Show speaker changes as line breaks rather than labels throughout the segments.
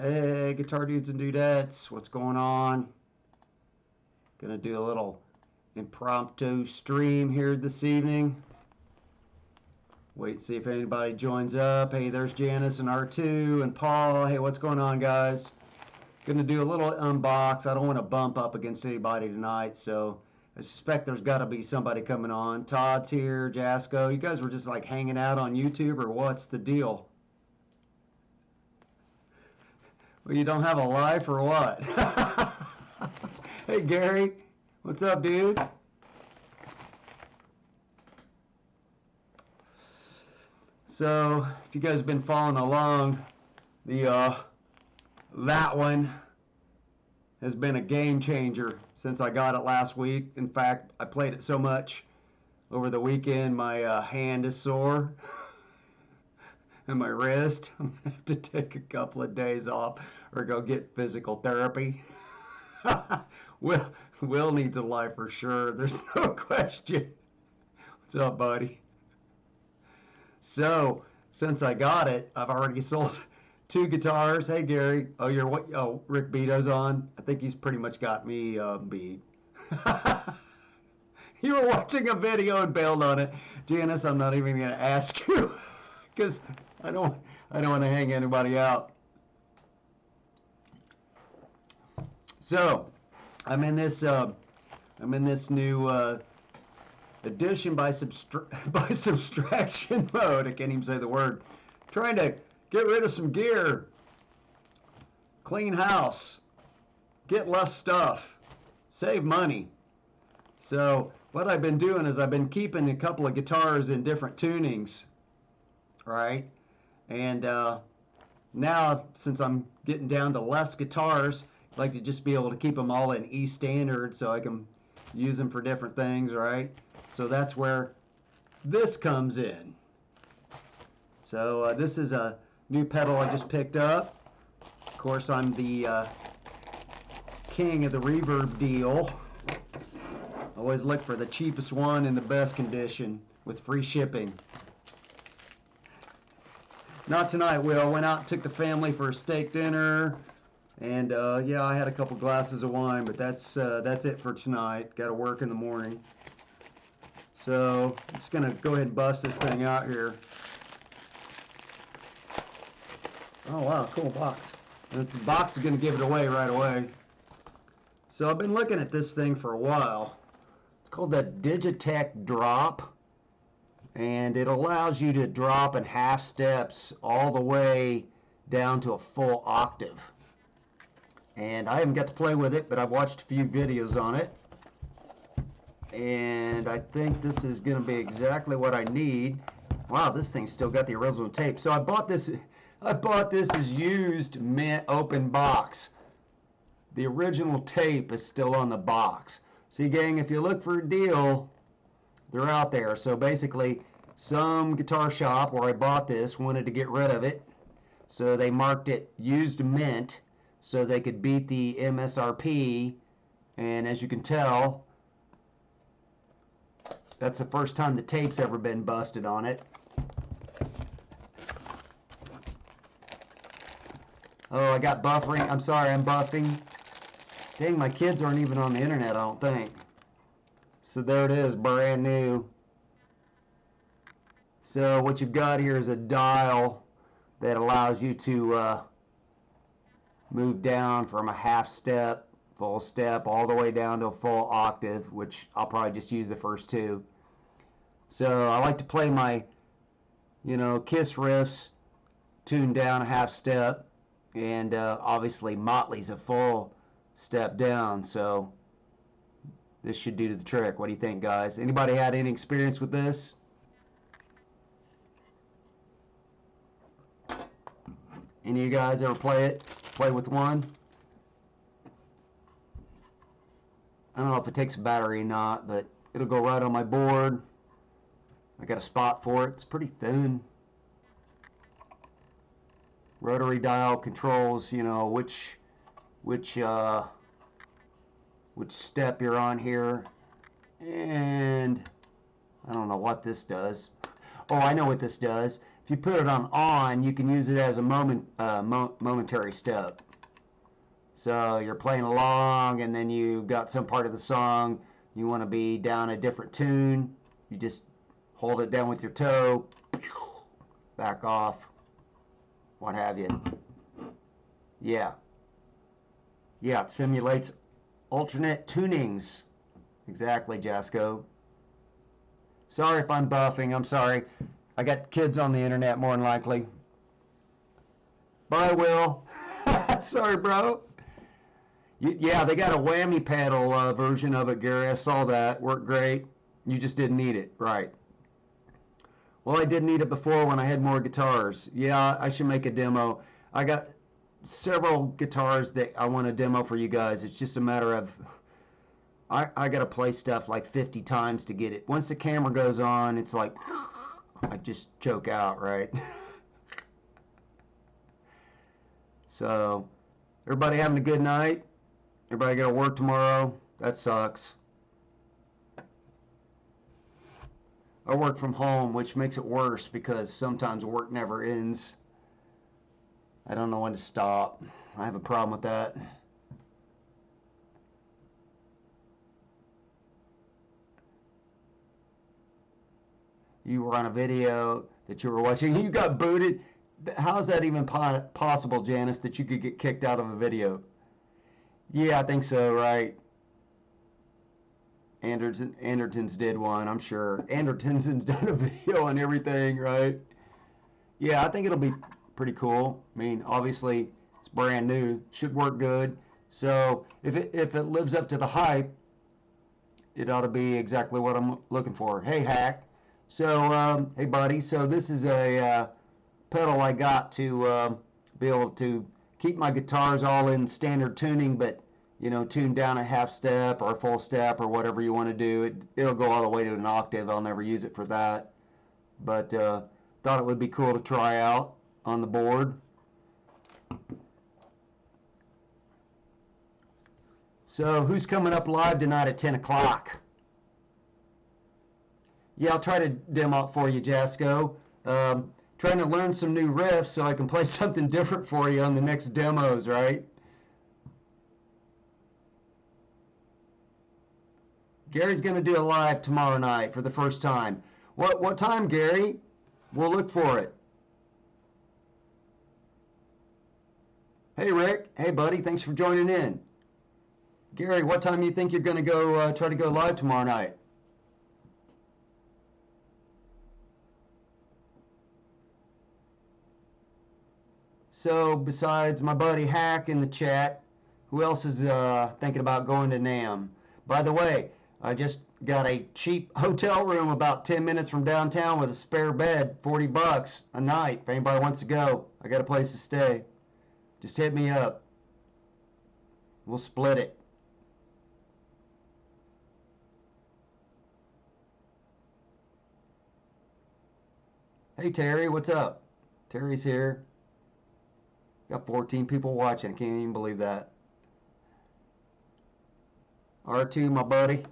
Hey, Guitar Dudes and Dudettes, what's going on? Gonna do a little impromptu stream here this evening. Wait, see if anybody joins up. Hey, there's Janice and R2 and Paul. Hey, what's going on, guys? Gonna do a little unbox. I don't want to bump up against anybody tonight, so I suspect there's got to be somebody coming on. Todd's here, Jasco. You guys were just like hanging out on YouTube, or what's the deal? Well, you don't have a life or what? Hey, Gary. What's up, dude? So, if you guys have been following along, that one has been a game changer since I got it last week. In fact, I played it so much over the weekend, my hand is sore and my wrist. I'm going to have to take a couple of days off or go get physical therapy. Will needs a life for sure. There's no question. What's up, buddy? So, since I got it, I've already sold 2 guitars. Hey, Gary. Oh, you're what? Oh, Rick Beato's on. I think he's pretty much got me beat. You were watching a video and bailed on it. Janice, I'm not even going to ask you because I don't want to hang anybody out. So, I'm in this new addition by subtraction mode. I can't even say the word. Trying to get rid of some gear, clean house, get less stuff, save money. So what I've been doing is I've been keeping a couple of guitars in different tunings, right? And now since I'm getting down to less guitars, I'd like to just be able to keep them all in E standard so I can use them for different things, right? So that's where this comes in. So this is a new pedal I just picked up. Of course, I'm the king of the reverb deal. Always look for the cheapest one in the best condition with free shipping. Not tonight, Will. Went out and took the family for a steak dinner. And yeah, I had a couple glasses of wine, but that's it for tonight. Got to work in the morning. So I'm just going to go ahead and bust this thing out here. Oh, wow, cool box. And the box is going to give it away right away. So I've been looking at this thing for a while. It's called the Digitech Drop. And it allows you to drop in half steps all the way down to a full octave. And I haven't got to play with it, but I've watched a few videos on it. And I think this is going to be exactly what I need. Wow, this thing's still got the original tape. So I bought this as used mint open box. The original tape is still on the box. See, gang, if you look for a deal, they're out there. So basically, some guitar shop where I bought this wanted to get rid of it. So they marked it used mint so they could beat the MSRP. And as you can tell, that's the first time the tape's ever been busted on it. Oh, I got buffering. I'm sorry, I'm buffing. Dang, my kids aren't even on the internet, I don't think. So there it is, brand new. So what you've got here is a dial that allows you to move down from a half step, full step, all the way down to a full octave, which I'll probably just use the first 2. So I like to play my, Kiss riffs tuned down a half step, and obviously Motley's a full step down, so this should do the trick. What do you think, guys? Anybody had any experience with this? Any of you guys ever play with one? I don't know if it takes a battery or not, but it'll go right on my board. I got a spot for it. It's pretty thin. Rotary dial controls, which step you're on here. And I don't know what this does. Oh, I know what this does. if you put it on, you can use it as a momentary step. So you're playing along, and then you got some part of the song you want to be down a different tune. You just hold it down with your toe, back off, what have you. Yeah. Yeah, it simulates alternate tunings. Exactly, Jasco. Sorry if I'm buffing. I'm sorry. I got kids on the internet more than likely. Bye, Will. Sorry, bro. Yeah, they got a whammy pedal version of it, Gary. I saw that. Worked great. You just didn't need it. Right. Well, I did need it before when I had more guitars. Yeah, I should make a demo. I got several guitars that I want to demo for you guys. It's just a matter of I got to play stuff like 50 times to get it. Once the camera goes on, it's like I just choke out, right? So, everybody having a good night? Everybody got to work tomorrow? That sucks. I work from home, which makes it worse because sometimes work never ends. I don't know when to stop. I have a problem with that. You were on a video that you were watching. You got booted. How is that even possible, Janice, that you could get kicked out of a video? Yeah, I think so, right? Anderton's did one, I'm sure. Anderton's done a video on everything, right? Yeah, I think it'll be pretty cool. I mean, obviously, it's brand new. Should work good. So if it lives up to the hype, it ought to be exactly what I'm looking for. Hey, Hack. So, hey, buddy. So this is a pedal I got to be able to keep my guitars all in standard tuning, but, you know, tune down a half step or a full step or whatever you want to do. It'll go all the way to an octave. I'll never use it for that. But thought it would be cool to try out on the board. So who's coming up live tonight at 10 o'clock? Yeah, I'll try to demo it for you, Jasco. Trying to learn some new riffs so I can play something different for you on the next demos, right? Gary's going to do a live tomorrow night for the first time. What time, Gary? We'll look for it. Hey, Rick. Hey, buddy. Thanks for joining in. Gary, what time do you think you're going to go try to go live tomorrow night? So, besides my buddy Hack in the chat, who else is thinking about going to NAMM? By the way, I just got a cheap hotel room about 10 minutes from downtown with a spare bed, $40 a night. If anybody wants to go, I got a place to stay. Just hit me up. We'll split it. Hey, Terry, what's up? Terry's here. Got 14 people watching. I can't even believe that. R2, my buddy.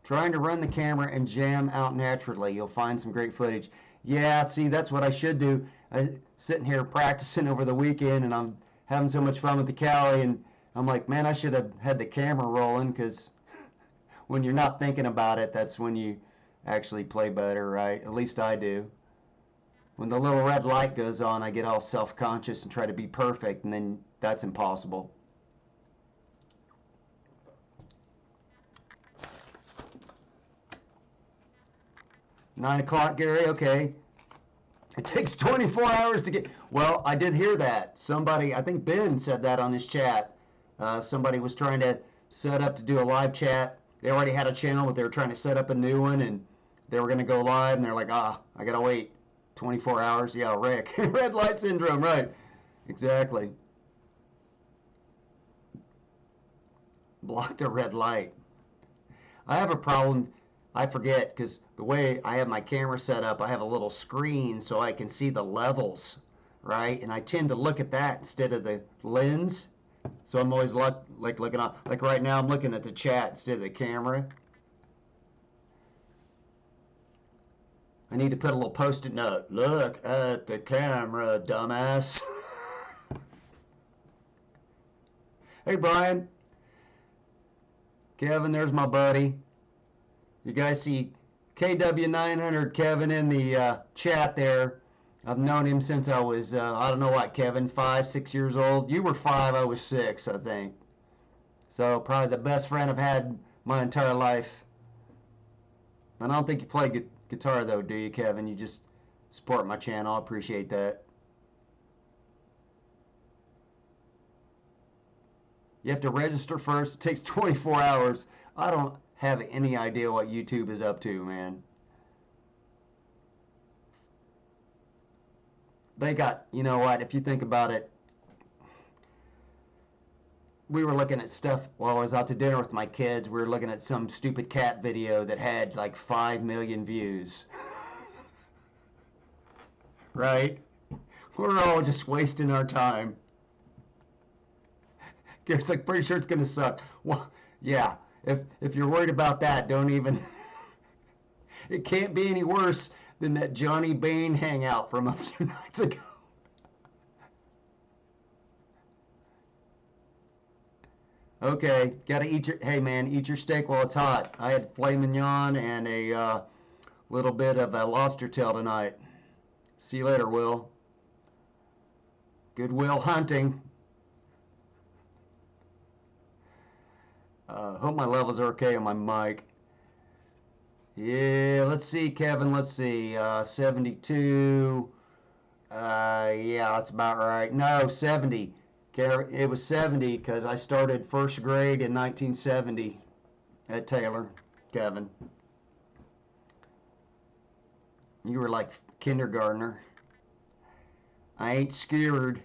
Trying to run the camera and jam out naturally. You'll find some great footage. Yeah, see, that's what I should do. I'm sitting here practicing over the weekend, and I'm having so much fun with the Cali, and I'm like, man, I should have had the camera rolling, because when you're not thinking about it, that's when you actually play better, right? At least I do. When the little red light goes on, I get all self-conscious and try to be perfect, and then that's impossible. Nine o'clock, Gary? Okay. It takes 24 hours to get... Well, I did hear that. Somebody, I think Ben said that on his chat. Somebody was trying to set up to do a live chat. They already had a channel, but they were trying to set up a new one, and they were going to go live, and they're like, I got to wait 24 hours. Yeah, Rick. Red light syndrome, right. Exactly. Block the red light. I have a problem... I forget, because the way I have my camera set up, I have a little screen so I can see the levels, right? And I tend to look at that instead of the lens. So I'm always like looking up. Like right now, I'm looking at the chat instead of the camera. I need to put a little post-it note. Look at the camera, dumbass. Hey, Brian. Kevin, there's my buddy. You guys see KW900 Kevin in the chat there. I've known him since I was, I don't know what, Kevin, 5, 6 years old. You were 5, I was 6, I think. So probably the best friend I've had my entire life. I don't think you play guitar though, do you, Kevin? You just support my channel. I appreciate that. You have to register first. It takes 24 hours. I don't have any idea what YouTube is up to, man. They got, you know what, if you think about it, we were looking at stuff while I was out to dinner with my kids. We were looking at some stupid cat video that had like 5 million views. Right? We're all just wasting our time. Garrett's like, pretty sure it's going to suck. Well, yeah. If you're worried about that, don't even... It can't be any worse than that Johnny Bain hangout from a few nights ago. Okay, gotta eat your... Hey, man, eat your steak while it's hot. I had filet mignon and a little bit of a lobster tail tonight. See you later, Will. Good Will hunting. Hope my levels are okay on my mic. Yeah, let's see, Kevin. Let's see. 72. Yeah, that's about right. No, 70. It was 70 because I started first grade in 1970 at Taylor, Kevin. You were like kindergartner. I ain't scared.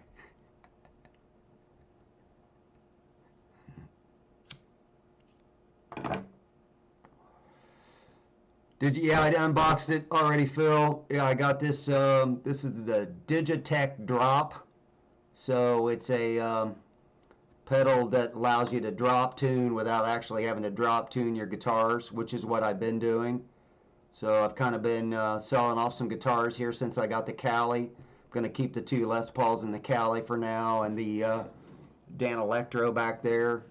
Yeah, I unboxed it already, Phil. Yeah, I got this. This is the Digitech Drop. So it's a pedal that allows you to drop tune without actually having to drop tune your guitars, which is what I've been doing. So I've kind of been selling off some guitars here since I got the Cali. I'm going to keep the 2 Les Pauls in the Cali for now and the Dan Electro back there.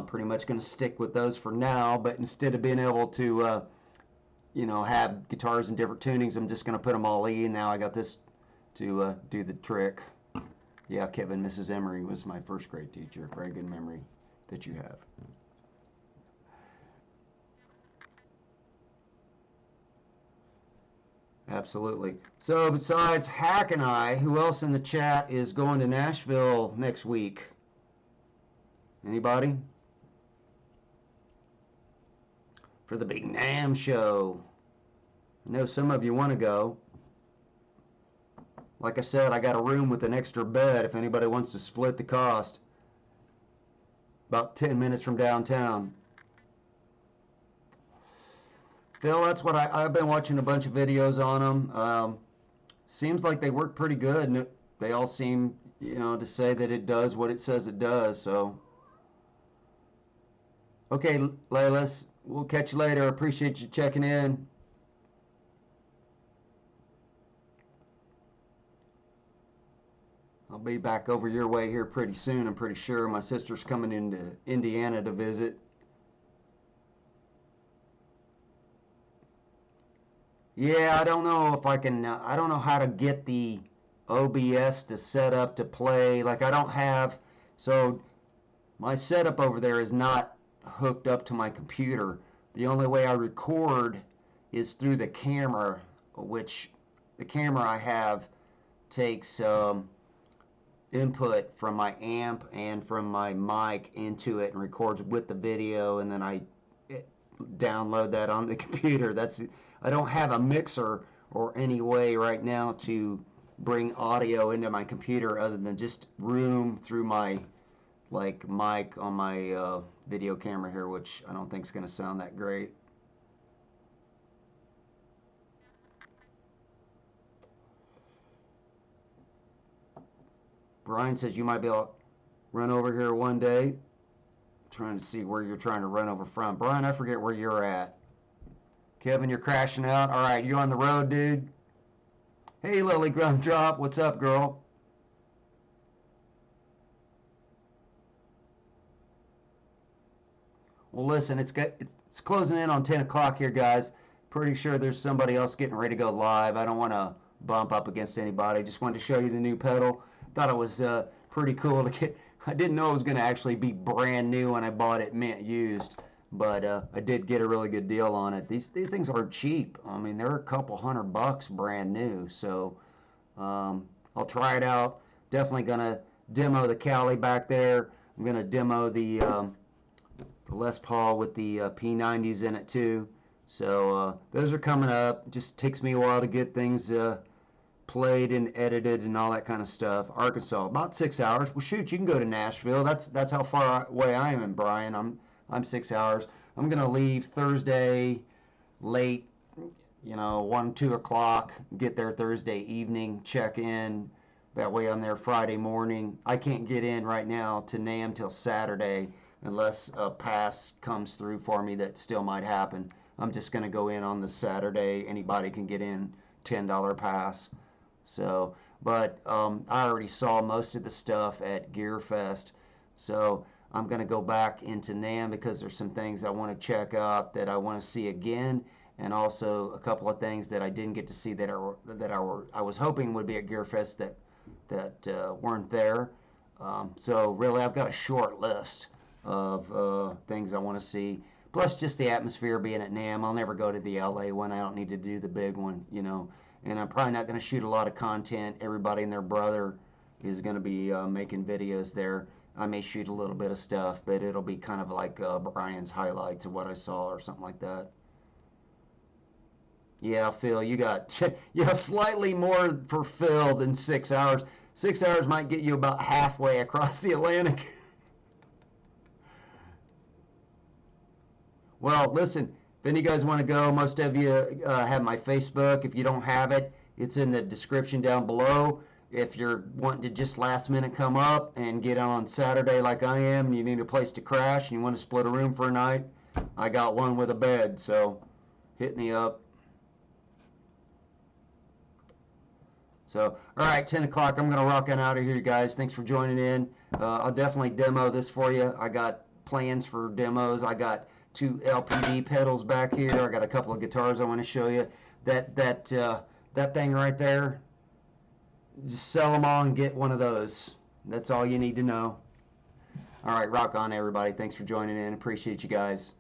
Pretty much going to stick with those for now, but instead of being able to you know, have guitars in different tunings, I'm just going to put them all E, and now I got this to do the trick. Yeah, Kevin, Mrs. Emery was my first grade teacher. Very good memory that you have. Absolutely. So besides Hack and I, who else in the chat is going to Nashville next week? Anybody? For the big NAMM show. I know some of you want to go. Like I said, I got a room with an extra bed if anybody wants to split the cost. About 10 minutes from downtown. Phil, that's what I've been watching a bunch of videos on them. Seems like they work pretty good, and they all seem, you know, to say that it does what it says it does. So, okay, Laylas, we'll catch you later. Appreciate you checking in. I'll be back over your way here pretty soon, I'm pretty sure. My sister's coming into Indiana to visit. Yeah, I don't know if I can, I don't know how to get the OBS to set up to play. Like, I don't have, so my setup over there is not hooked up to my computer. The only way I record is through the camera, which the camera I have takes input from my amp and from my mic into it and records with the video, and then I download that on the computer. I don't have a mixer or any way right now to bring audio into my computer other than just room through my like mic on my video camera here, which I don't think is going to sound that great. Brian says you might be able to run over here one day. Trying to see where you're trying to run over from. Brian, I forget where you're at. Kevin, you're crashing out. All right, you on the road, dude? Hey, Lily Gumdrop, what's up, girl? Well, listen, it's closing in on 10 o'clock here, guys. Pretty sure there's somebody else getting ready to go live. I don't want to bump up against anybody. Just wanted to show you the new pedal. Thought it was pretty cool to get. I didn't know it was going to actually be brand new when I bought it mint used, but I did get a really good deal on it. These things aren't cheap. I mean, they're a couple $100 brand new. So I'll try it out. Definitely going to demo the Cali back there. I'm going to demo the Les Paul with the P90s in it too. So those are coming up. Just takes me a while to get things played and edited and all that kind of stuff. Arkansas, about 6 hours. Well, shoot, you can go to Nashville. That's how far away I am in Bryan. I'm 6 hours. I'm gonna leave Thursday late, 1, 2 o'clock. Get there Thursday evening. Check in. That way I'm there Friday morning. I can't get in right now to NAMM till Saturday unless a pass comes through for me. That still might happen. I'm just going to go in on the Saturday. Anybody can get in, $10 pass. So, but I already saw most of the stuff at Gear Fest. So I'm going to go back into NAMM because there's some things I want to check out that I want to see again, and also a couple of things that I didn't get to see that I was hoping would be at Gear Fest that weren't there. So really, I've got a short list of things I want to see. Plus, just the atmosphere being at NAMM. I'll never go to the LA one. I don't need to do the big one, And I'm probably not going to shoot a lot of content. Everybody and their brother is going to be making videos there. I may shoot a little bit of stuff, but it'll be kind of like Brian's highlights of what I saw or something like that. Yeah, Phil, you got slightly more for Phil than 6 hours. 6 hours might get you about halfway across the Atlantic. Well, listen, if any of you guys want to go, most of you have my Facebook. If you don't have it, it's in the description down below. If you're wanting to just last minute come up and get on Saturday like I am, and you need a place to crash and you want to split a room for a night, I got one with a bed, so hit me up. So, all right, 10 o'clock, I'm going to rock on out of here, guys. Thanks for joining in. I'll definitely demo this for you. I got plans for demos. I got 2 LPD pedals back here. I got a couple of guitars I want to show you. That thing right there, just sell them all and get one of those. That's all you need to know. All right, rock on, everybody. Thanks for joining in. Appreciate you guys.